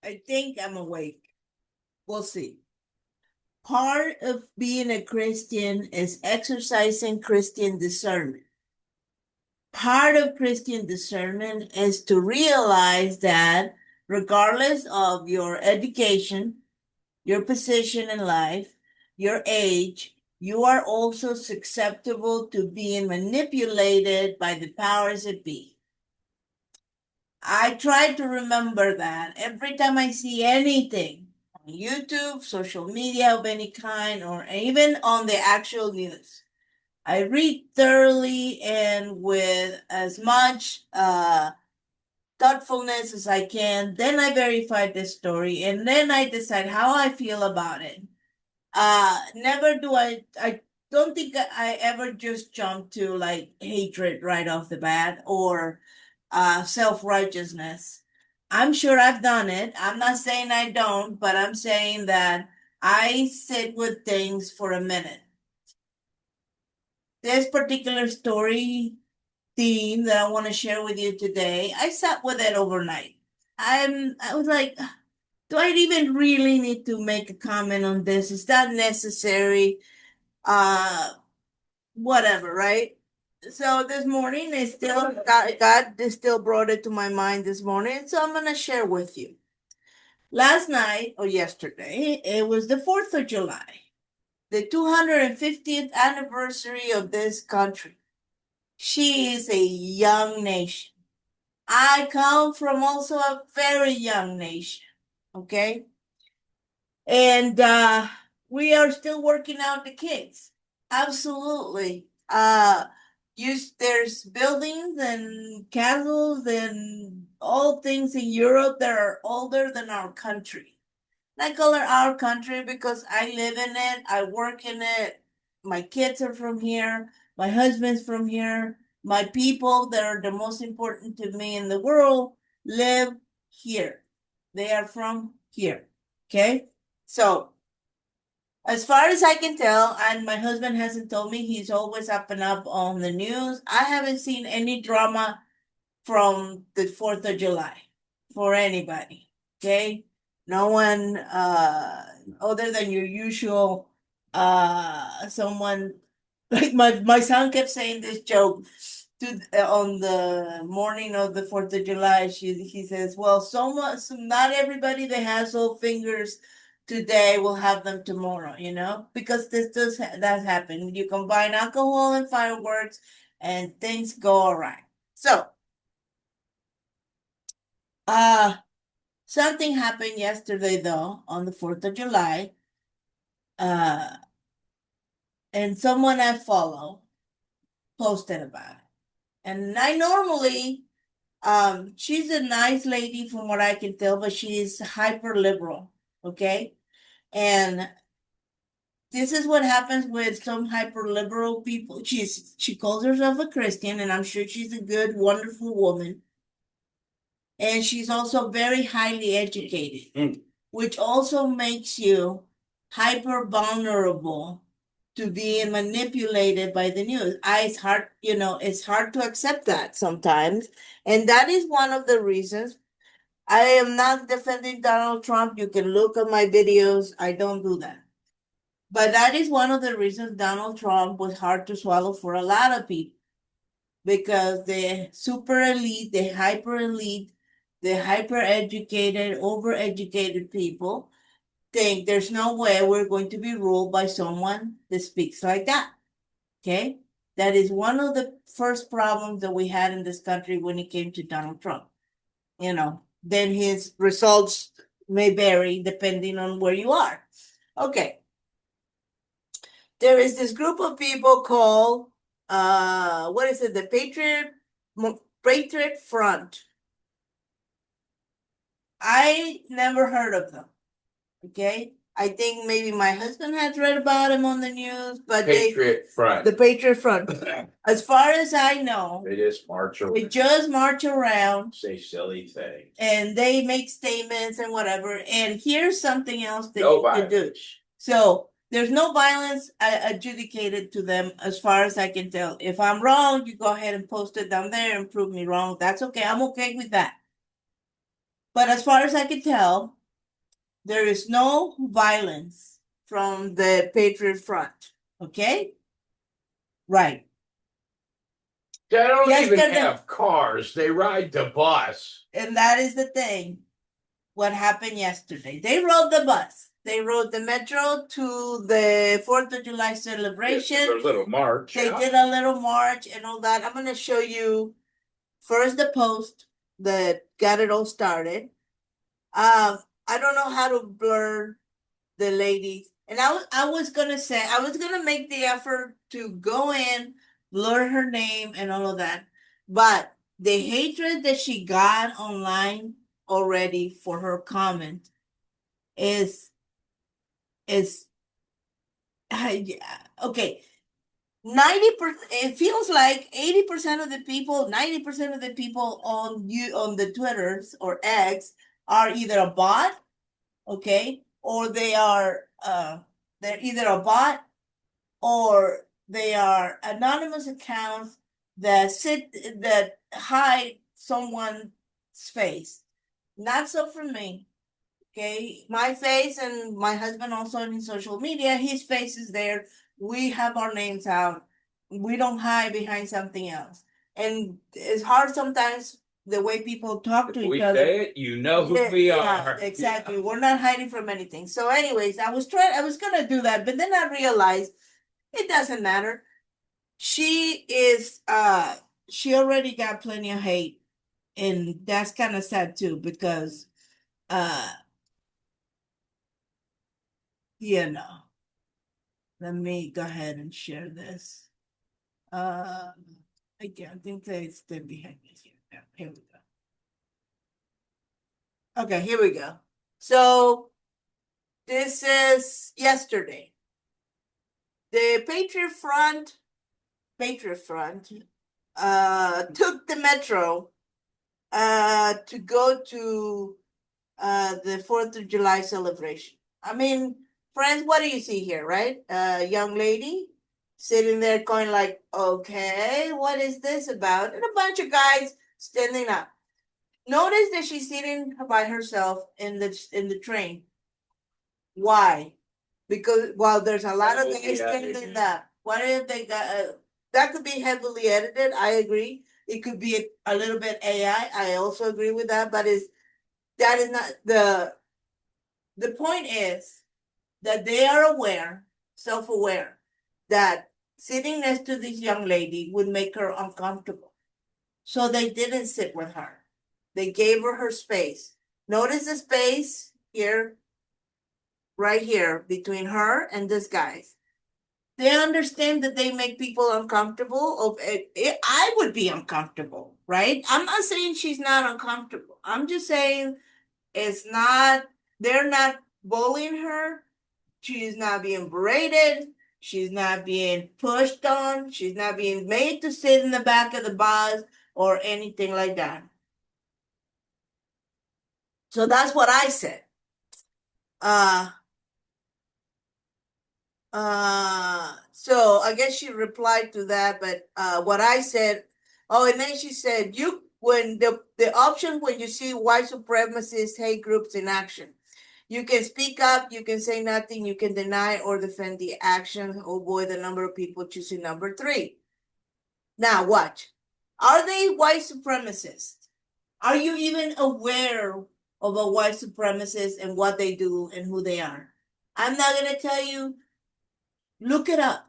I think I'm awake. We'll see. Part of being a Christian is exercising Christian discernment. Part of Christian discernment is to realize that regardless of your education, your position in life, your age, you are also susceptible to being manipulated by the powers that be. I try to remember that every time I see anything on YouTube, social media of any kind, or even on the actual news. I read thoroughly and with as much thoughtfulness as I can. Then I verify the story and then I decide how I feel about it. Never do I don't think I ever just jump to like hatred right off the bat or self-righteousness. I'm sure I've done it. I'm not saying I don't, but I'm saying that I sit with things for a minute. This particular story theme that I want to share with you today, I sat with it overnight. I was like, do I even really need to make a comment on this? Is that necessary? Uh Whatever, right? So this morning I still God still brought it to my mind this morning, so I'm gonna share with you. Last night or yesterday, it was the 4th of July, the 250th anniversary of this country. She is a young nation. I come from also a very young nation. Okay. And we are still working out the kinks. Absolutely. There's buildings and castles and all things in Europe that are older than our country. And I call it our country because I live in it, I work in it, my kids are from here, my husband's from here, my people that are the most important to me in the world live here. They are from here. Okay? So, as far as I can tell, and my husband hasn't told me, he's always up and up on the news. I haven't seen any drama from the 4th of July for anybody. Okay? No one other than your usual someone like my son kept saying this joke on the morning of the 4th of July. He says, well, not everybody that has all fingers today will have them tomorrow, because that happen. You combine alcohol and fireworks and things go all right. So uh something happened yesterday though on the 4th of July. Uh and someone I follow posted about it. And I normally she's a nice lady from what I can tell, but she's hyper liberal. Okay. And this is what happens with some hyper liberal people. She calls herself a Christian, and I'm sure she's a good, wonderful woman. And she's also very highly educated, which also makes you hyper vulnerable to being manipulated by the news. It's hard to accept that sometimes. And that is one of the reasons I am not defending Donald Trump. You can look at my videos. I don't do that. But that is one of the reasons Donald Trump was hard to swallow for a lot of people because the super elite, the hyper elite, the hyper educated, overeducated people think there's no way we're going to be ruled by someone that speaks like that. Okay? That is one of the first problems that we had in this country when it came to Donald Trump. Then his results may vary depending on where you are. Okay. There is this group of people called what is it? The Patriot Front. I never heard of them. Okay. I think maybe my husband has read about them on the news, but Patriot Front. the Patriot Front. As far as I know, They just march around. they just march around Say silly things. and they make statements and whatever. And here's something else that No you can do. violence. So there's no violence adjudicated to them as far as I can tell. If I'm wrong, you go ahead and post it down there and prove me wrong. That's okay. I'm okay with that. But as far as I can tell, there is no violence from the Patriot Front. Okay? Right. They don't Yes, even they're the- have cars. They ride the bus. And that is the thing. What happened yesterday? They rode the bus. They rode the metro to the 4th of July celebration. Their little march. They yeah. did a little march and all that. I'm gonna show you first the post that got it all started. I don't know how to blur the ladies, and I was gonna say I was gonna make the effort to go in, blur her name and all of that, but the hatred that she got online already for her comment is yeah, okay. 90%, it feels like 80% of the people, 90% of the people on the Twitters or X are either a bot, okay, or they're either a bot or they are anonymous accounts that hide someone's face. Not so for me. Okay, my face and my husband also in social media, his face is there. We have our names out. We don't hide behind something else. And it's hard sometimes the way people talk to If each we other. say it, you know who we Yeah, are. exactly. We're not hiding from anything. So, anyways, I was gonna do that, but then I realized it doesn't matter. She already got plenty of hate, and that's kind of sad too, because uh you know. Let me go ahead and share this. Uh, again, I think it's the behind this here. Yeah, here we go. Okay, here we go. So this is yesterday. The Patriot Front, took the metro, to go to, the 4th of July celebration. I mean, friends, what do you see here, right? A young lady sitting there going like, okay, what is this about? And a bunch of guys standing up. Notice that she's sitting by herself in the train. Why? Because while there's a lot of Oh, guys yeah. standing up, what if they got that could be heavily edited? I agree. It could be a little bit AI. I also agree with that, but that is not the point is that they are aware, self-aware, that sitting next to this young lady would make her uncomfortable. So they didn't sit with her. They gave her space. Notice the space here, right here, between her and this guy. They understand that they make people uncomfortable. I would be uncomfortable, right? I'm not saying she's not uncomfortable. I'm just saying it's not, they're not bullying her. She's not being berated. She's not being pushed on. She's not being made to sit in the back of the bus or anything like that. So that's what I said. So I guess she replied to that, but what I said, oh, and then she said, you when the option when you see white supremacist hate groups in action, you can speak up, you can say nothing, you can deny or defend the action. Oh boy, the number of people choosing number 3. Now watch. Are they white supremacists? Are you even aware of a white supremacist and what they do and who they are? I'm not gonna tell you. Look it up.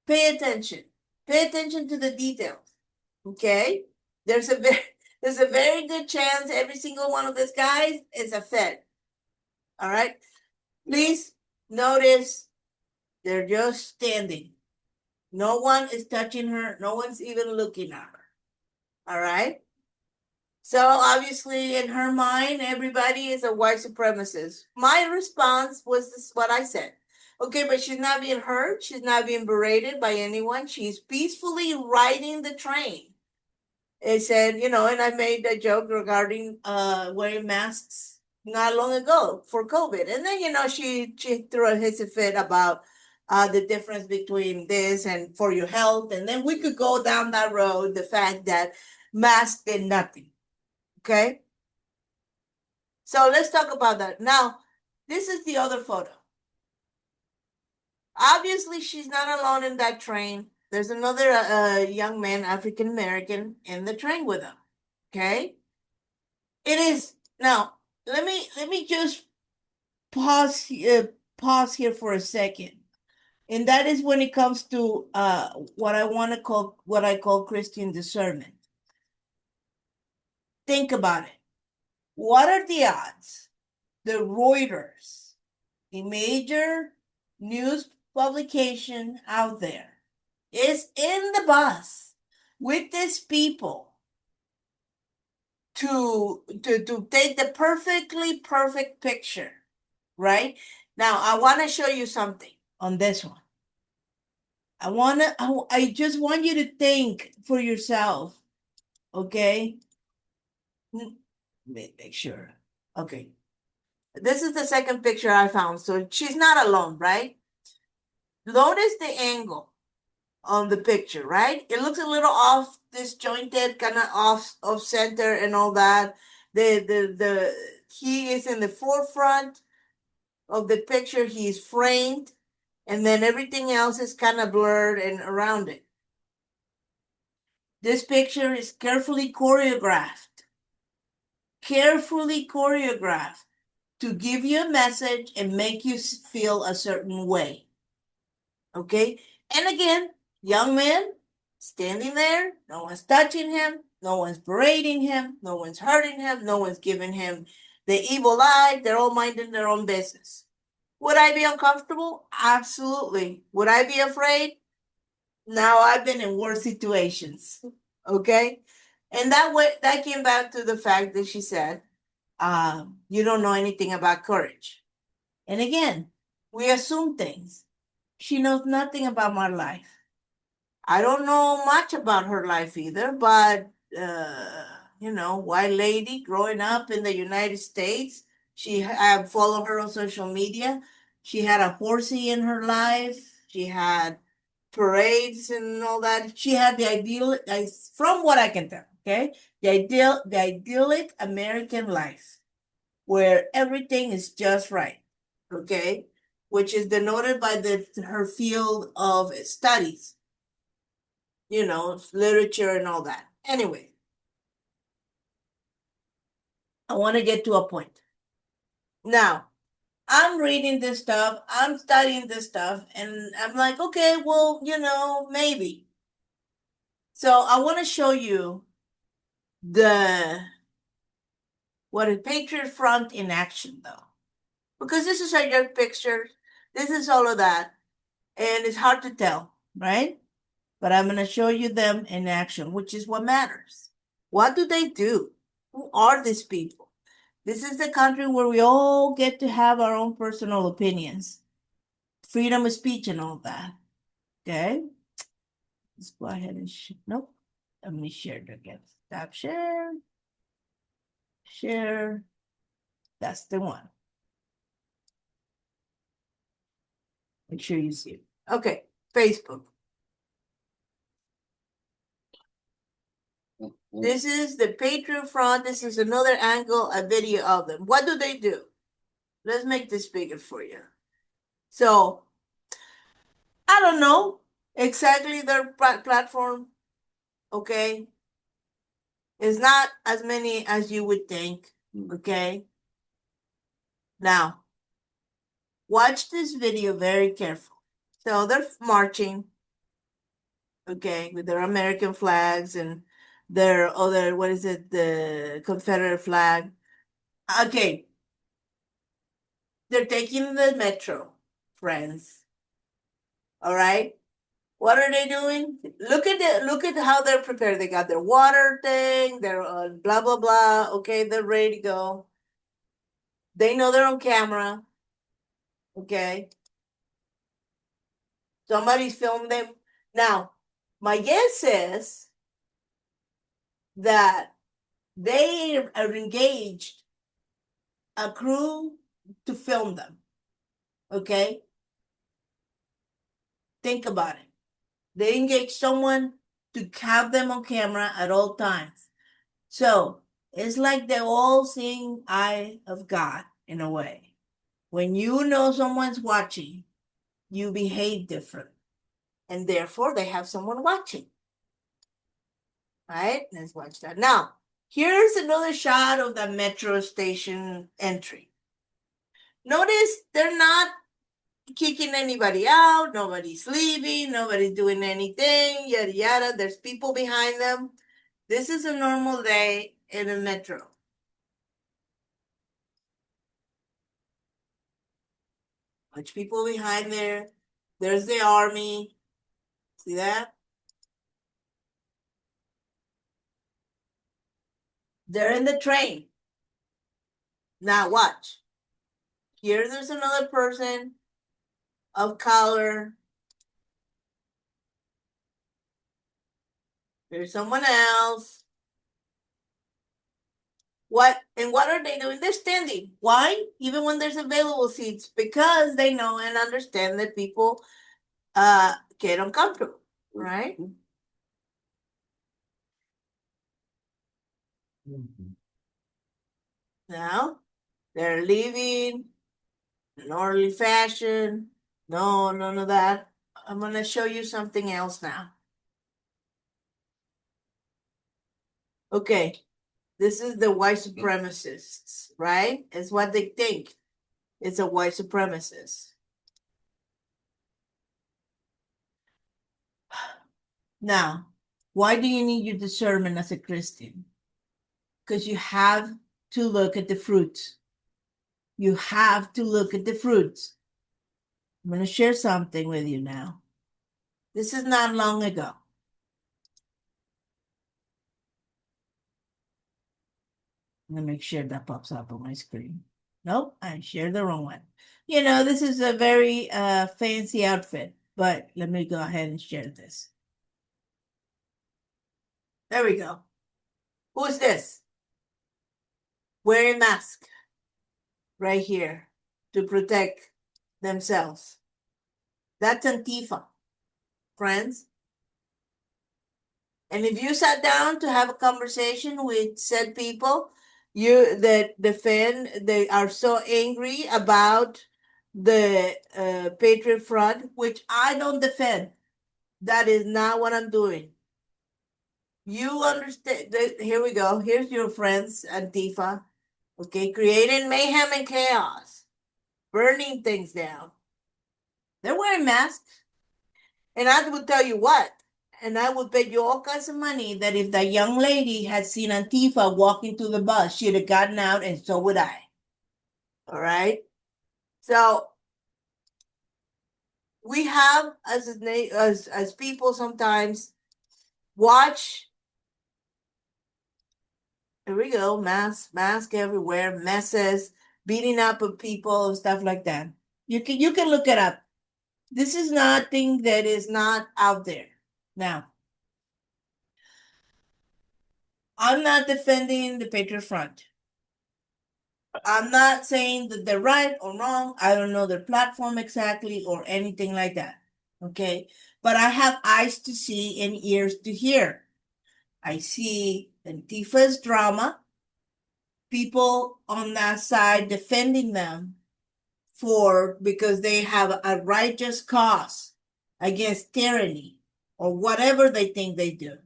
Pay attention. Pay attention to the details. Okay? There's a very there's a very good chance every single one of these guys is a Fed. All right? Please notice they're just standing. No one is touching her. No one's even looking at her. All right? So obviously, in her mind, everybody is a white supremacist. My response was this: what I said. Okay, but she's not being hurt. She's not being berated by anyone. She's peacefully riding the train. It said, and I made a joke regarding wearing masks not long ago for COVID. And then, she threw a hissy fit about the difference between this and for your health. And then we could go down that road, the fact that masks did nothing. Okay? So let's talk about that. Now, this is the other photo. Obviously, she's not alone in that train. There's another young man, African American, in the train with him. Okay? It is now. Let me just pause here for a second. And that is when it comes to what I call Christian discernment. Think about it. What are the odds? The Reuters, a major news publication out there, is in the bus with these people to take the perfect picture, right? Now I want to show you something on this one. I just want you to think for yourself, okay? Make sure. Okay. This is the second picture I found. So she's not alone, right? Notice the angle on the picture, right? It looks a little off disjointed, kind of off center and all that. The he is in the forefront of the picture, he's framed, and then everything else is kind of blurred and around it. This picture is carefully choreographed to give you a message and make you feel a certain way. Okay? And again, young man standing there, no one's touching him, no one's berating him, no one's hurting him, no one's giving him the evil eye. They're all minding their own business. Would I be uncomfortable? Absolutely. Would I be afraid? Now I've been in worse situations. Okay? And that came back to the fact that she said, you don't know anything about courage. And again, we assume things. She knows nothing about my life. I don't know much about her life either, but white lady growing up in the United States. I follow her on social media. She had a horsey in her life. She had parades and all that. She had the ideal, from what I can tell, okay, the idyllic American life, where everything is just right, okay, which is denoted by her field of studies, literature and all that. Anyway, I want to get to a point. Now, I'm reading this stuff, I'm studying this stuff, and I'm like, okay, well, maybe. So I want to show you what a Patriot Front in action, though. Because this is a young picture, this is all of that, and it's hard to tell, right? But I'm going to show you them in action, which is what matters. What do they do? Who are these people? This is the country where we all get to have our own personal opinions, freedom of speech, and all that. Okay? Let's go ahead and nope. Let me share it again. Stop share. Share. That's the one. Make sure you see it. Okay, Facebook. This is the Patriot Front. This is another angle, a video of them. What do they do? Let's make this bigger for you. So, I don't know exactly their platform. Okay. It's not as many as you would think. Okay. Now, watch this video very carefully. So they're marching, okay, with their American flags and their other, what is it, the Confederate flag. Okay. They're taking the metro, friends. All right. What are they doing? Look at how they're prepared. They got their water thing, they're blah blah blah. Okay, they're ready to go. They know they're on camera. Okay. Somebody's filmed them. Now, my guess is that they are engaged a crew to film them. Okay? Think about it. They engage someone to have them on camera at all times. So It's like the all-seeing eye of God in a way. When you know someone's watching, you behave different. And therefore they have someone watching. Right? Let's watch that. Now, here's another shot of the metro station entry. Notice they're not kicking anybody out, nobody's leaving, nobody's doing anything, yada yada. There's people behind them. This is a normal day in a metro. Much people behind there. There's the army. See that? They're in the train. Now watch. Here there's another person of color. There's someone else. What are they doing? They're standing. Why? Even when there's available seats, because they know and understand that people get uncomfortable, right? Now they're leaving in an orderly fashion. No, none of that. I'm gonna show you something else now. Okay, this is the white supremacists, right? It's what they think. It's a white supremacist. Now, why do you need your discernment as a Christian? Because you have to look at the fruits. You have to look at the fruits. I'm going to share something with you now. This is not long ago. I'm going to make sure that pops up on my screen. Nope, I shared the wrong one. You know, this is a very fancy outfit, but let me go ahead and share this. There we go. Who's this? Wearing mask right here to protect themselves. That's Antifa, friends. And if you sat down to have a conversation with said people, you that defend, they are so angry about the Patriot Front, which I don't defend. That is not what I'm doing. You understand? Here we go. Here's your friends, Antifa. Okay, creating mayhem and chaos, burning things down. They're wearing masks. And I will tell you what, and I would bet you all kinds of money that if that young lady had seen Antifa walking to the bus, she'd have gotten out, and so would I. All right? So we have as people sometimes watch. Here we go, mask everywhere, messes, beating up of people and stuff like that. You can look it up. This is nothing that is not out there. Now, I'm not defending the Patriot Front. I'm not saying that they're right or wrong. I don't know their platform exactly or anything like that. Okay. But I have eyes to see and ears to hear. I see Antifa's drama, people on that side defending them because they have a righteous cause against tyranny or whatever they think they do.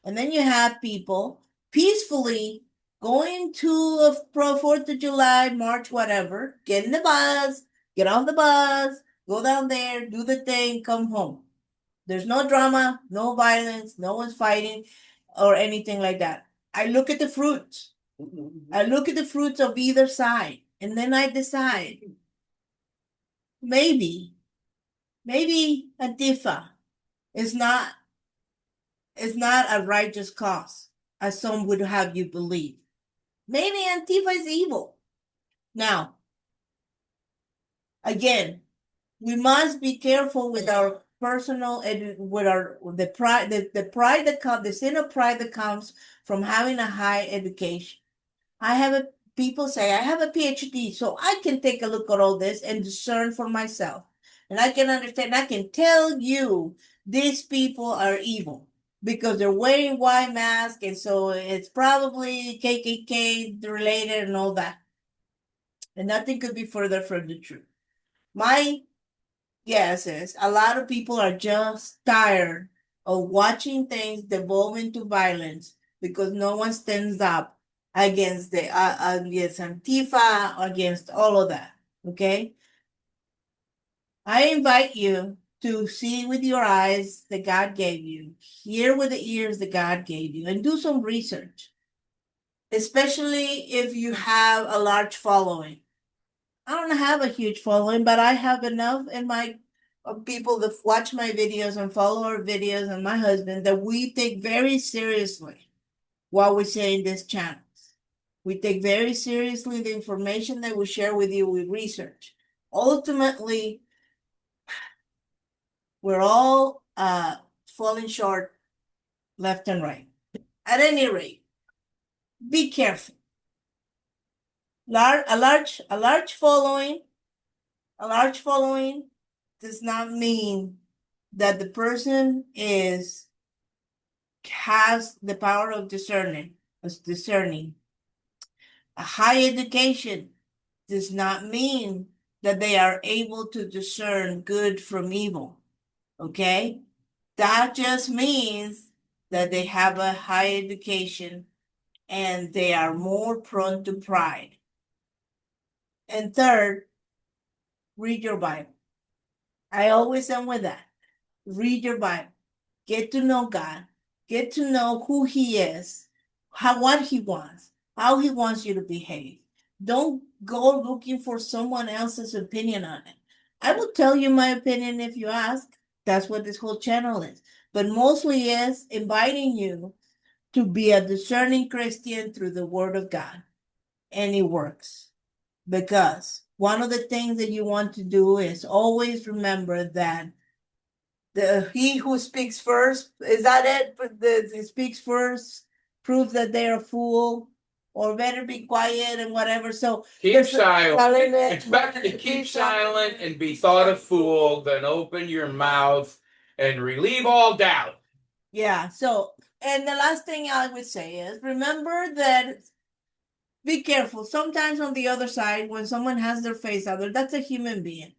And then you have people peacefully going to a 4th of July, March, whatever, get in the bus, get off the bus, go down there, do the thing, come home. There's no drama, no violence, no one's fighting or anything like that. I look at the fruits. I look at the fruits of either side, and then I decide maybe Antifa is not a righteous cause, as some would have you believe. Maybe Antifa is evil. Now, again, we must be careful with our personal the pride the sin of pride that comes from having a high education. People say I have a PhD, so I can take a look at all this and discern for myself. And I can understand, I can tell you these people are evil. because they're wearing white masks, and so it's probably KKK related and all that. And nothing could be further from the truth. My guess is a lot of people are just tired of watching things devolve into violence because no one stands up against the against Antifa, against all of that. Okay, I invite you to see with your eyes that God gave you, hear with the ears that God gave you, and do some research, especially if you have a large following. I don't have a huge following, but I have enough in my people that watch my videos and follow our videos, and my husband, that we take very seriously what we say in this channel. We take very seriously the information that we share with you with research. Ultimately, we're all falling short left and right. At any rate, be careful. A large following does not mean that the person has the power of discerning. A high education does not mean that they are able to discern good from evil. Okay? That just means that they have a high education and they are more prone to pride. And third, read your Bible. I always end with that. Read your Bible. Get to know God. Get to know who He is, what He wants, how He wants you to behave. Don't go looking for someone else's opinion on it. I will tell you my opinion if you ask. That's what this whole channel is. But mostly is inviting you to be a discerning Christian through the Word of God. And it works. Because one of the things that you want to do is always remember that he who speaks first, is that it? He speaks first proves that they're a fool, or better be quiet and whatever. So Keep silent. It's better to keep silent and be thought a fool than open your mouth and relieve all doubt. Yeah. So, and the last thing I would say is remember that be careful. Sometimes on the other side, when someone has their face out there, that's a human being.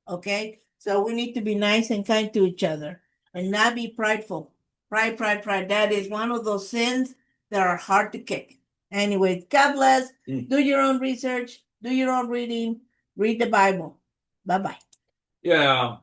Okay? So we need to be nice and kind to each other and not be prideful. Pride. That is one of those sins that are hard to kick. Anyway, God bless. Do your own research, do your own reading, read the Bible. Bye bye. Yeah.